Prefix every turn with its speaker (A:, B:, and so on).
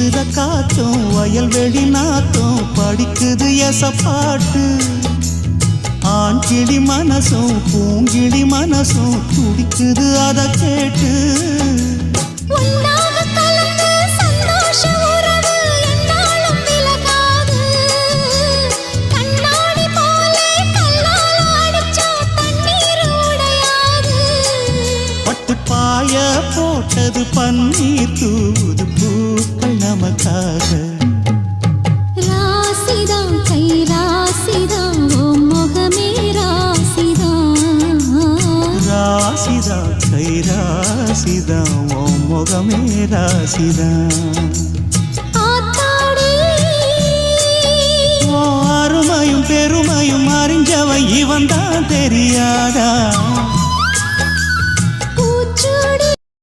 A: வீசுற காத்தும் வயல்வெளி நாத்தும் படிக்குது எசப்பாட்டு ஆண் கிளி மனசும் பூங்கிளி மனசும் துடிக்குது அத கேட்டு பாய போட்டது பன்னீர் தூது பூக்கள் நமக்காக
B: ராசிதான் கை ராசிதான் ஓ முகமே ராசிதான்
A: ராசிதான் கை ராசிதான் ஓ முகமே ராசிதான் அருமையும் பெருமையும் அறிஞ்சவன் இவன் தான் தெரியாதா